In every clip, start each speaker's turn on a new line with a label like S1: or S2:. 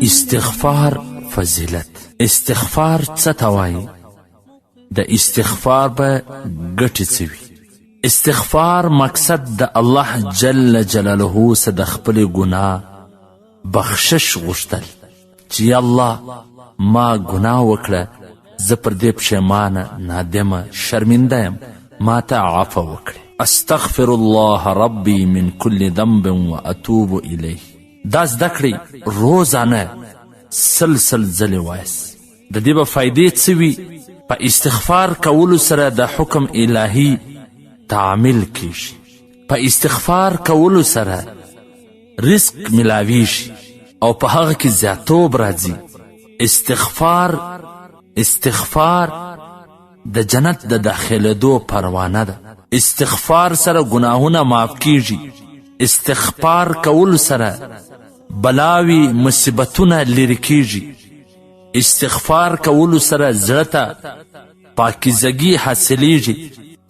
S1: استغفار فضیلت. استغفار څه ته وایي؟ د استغفار به ګټې څه وي؟ استغفار مقصد د الله جل جلاله څخه د خپلې ګناه بخشش غوښتل چې یا الله ما ګناه وکړه، زه پر دې پښیمانه، نادمه، شرمنده یم، ما ته عفو وکړې. استغفر الله ربي من كل ذنب واتوب الیه. دا زده کړئ، روزانه سل ځلې وایاست. د دې به فایدې څه وي؟ په استغفار کولو سره د حکم الهي تعمیل کیږي. په استغفار کولو سره رزق ملاویږي او په هغه کې زیاتوب راځي. استغفار د جنت د داخلېدو پروانه ده. استغفار سره گناهونه معاف کیږي. استغفار کولو سره بلاوی مصیبتونه لرې کیږي. استغفار کولو سره زړه ته پاکیزګي حاصلیږي.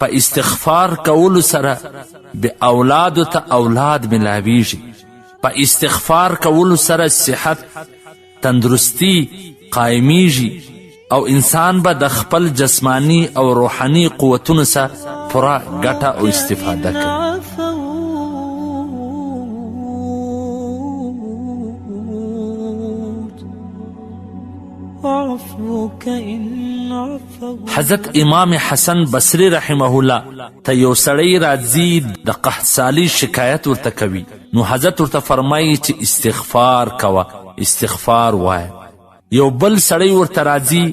S1: په استغفار کولو سره بې اولادو ته اولاد ملاویږي. په استغفار کولو سره صحت، تندرستی قایمیږي او انسان به د خپل جسمانی او روحانی قوتونو څخه پوره ګټه او استفاده کوي. حضرت امام حسن بصری رحمه الله ته یو سړی راځي، د قحط سالي شکایت ورته کوي. نو حضرت ورته فرمایي چې استغفار کوه، استغفار وایه. یو بل سړی ورته راځي،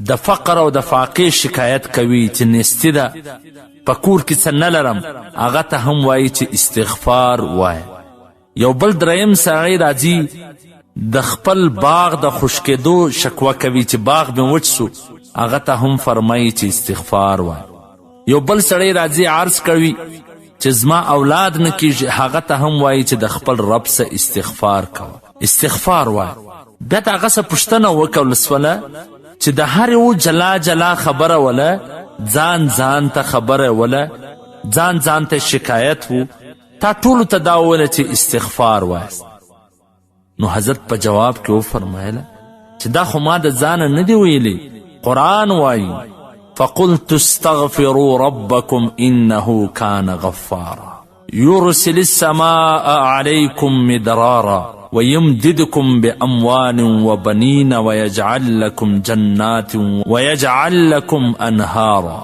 S1: د فقر او د فاقې شکایت کوي چې نیستي ده، په کور کې څه نه لرم، هغه ته هم وایي چې استغفار وایه. یو بل دریم سړی راځي، د خپل باغ د خشکېدو شکوه کوي چې باغ مې وچ سو، هغه ته هم فرمایي چې استغفار وایه. یو بل سړی راځي عرض کوي چې زما اولاد نه کیږي، هغه ته هم وایي چې د خپل رب څخه استغفار کوه، استغفار وایه. بیا د هغه څه پوښتنه وکړل سوله چې د هر یو جلا خبره وله، ځان ته خبره وله، ځان ته شکایت و، تا ټولو ته دا وویله چې استغفار وایست. نو حضرت په جواب کې وفرمایله چې دا خو ما د ځانه نه دی ویلی، قرآن وایي فقلت استغفروا ربكم انه كان غفارا يرسل السماء عليكم مدرارا ويمددكم بأموال وبنين ويجعل لكم جنات ويجعل لكم انهارا.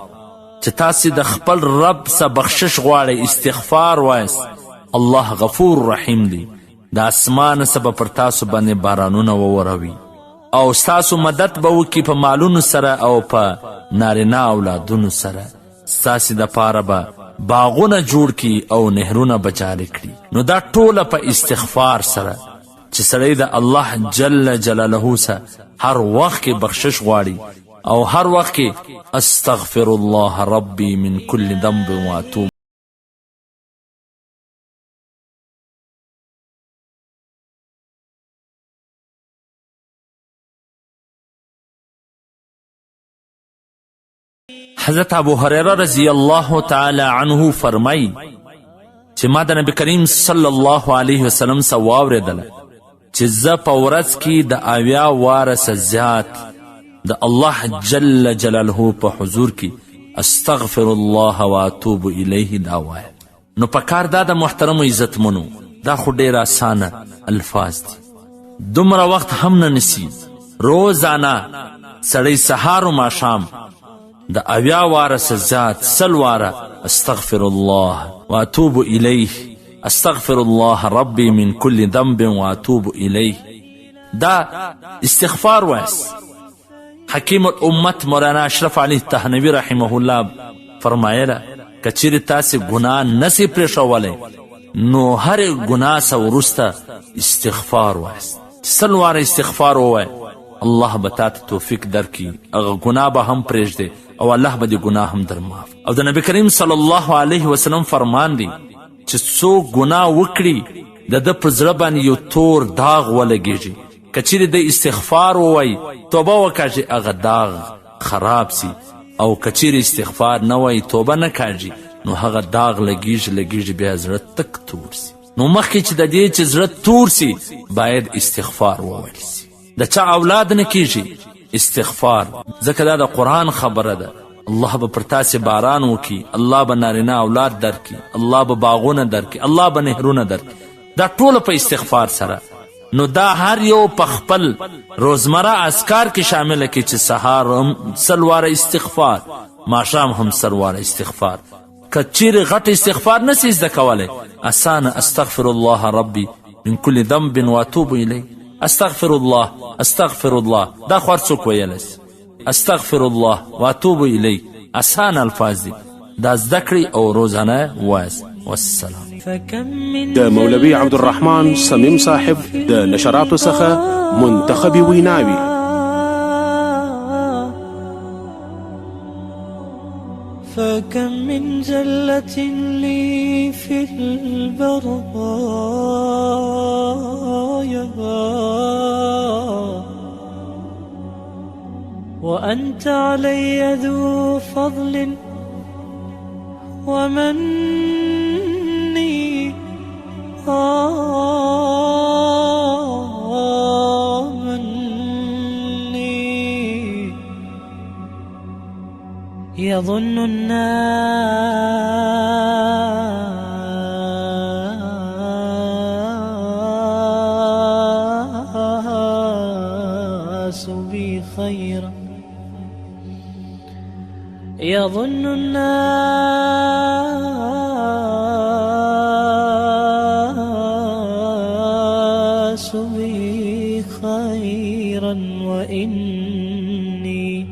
S1: چې تاسې د خپل رب څخه بخشش غواړئ، استغفار وایست، الله غفور رحیم دی. د اسمانه څخه به پر تاسو باندې بارانونه ووروي او ستاسو مدد به وکړي په مالونو سره او په نارینه اولادونو سره. ستاسې دپاره به باغونه جوړ کړي او نهرونه به جاري کړي. نو دا ټوله په استغفار سره چې سړی د الله جل جلاله څخه هر وخت کې بخشش غواړي او هر وخت کې استغفر الله ربي من كل ذنب واتوب. حضرت ابو هریره رضی الله تعالی عنه فرمایی چې ما د نبی کریم صلی الله علیه وسلم څخه واورېدله چې زه په ورځ کې د 80 واره څه زیات د الله جل جلاله په حضور کې استغفر الله واتوب الیه دا وایم. نو پکار دا د محترمو عزتمنو دا خو ډېر اسانه الفاظ دي، دومره وخت هم نه نیسي. روزانه سړی سهار و ماښام د 80 واره څه زیات 100 واره استغفر الله واتوب الیه، استغفر الله ربي من كل ذنب واتوب الیه. دا استغفار وایست. حکیم الامت مولانا اشرف علی تهنوی رحمه الله فرمایله که چیرې تاسې ګناه نسئ پرېښولی نو هر ګناه څه وروسته استغفار وایست. 100 واره استغفار ووایه، الله به تا ته توفیق درکړي، هغه ګناه به هم پرېږدي او الله به دې ګناه هم در معاف. او د نبی کریم صلی الله علیه وسلم فرمان دی چې څوک ګناه وکړي د ده په زړه باندې یو تور داغ ولګیږي، که چیرې د استغفار ووایي، توبه وکاږي، هغه داغ خراب سي. او که چیرې استغفار نه وایي، توبه نه کاږي، نو هغه داغ لګیږي بیا زړه تک تور سي. نو مخکې چې د دې چې زړه تور سي باید استغفار وویل سي. د چا اولاد نه کیږي استغفار، ځکه دا د قرآن خبره ده. الله به پر تاسې باران وکي، الله به نارینه اولاد درکي، الله به باغونه درکي، الله به نهرونه درکي، دا ټوله په استغفار سره. نو دا هر یو په خپل روزمره اذکار کې شامله کړي چې سهار هم سل واره استغفار، ماښام هم سل واره استغفار. که چیرې غټ استغفار نسي زده کولی، اسانه استغفر الله ربي من كل ذنب واتوب الیه، استغفر الله استغفر الله، دا خو هر څوک ویلی سي. استغفر الله واتوب الیه اسان الفاظ دي، دا زده کړئ او روزانه وایاست. والسلام.
S2: د مولوي عبدالرحمن صمیم صاحب د نشراتو څخه منتخبي ویناوي.
S3: فكم من زلة لي في البرايا وأنت علي ذو فضل ومني مني يظن الناس بي خيرا، يظن الناس بي خيرا وإني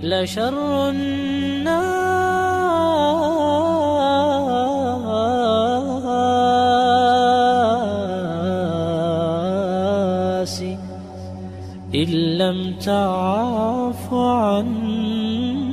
S3: لشر الناس إن لم تعف عني.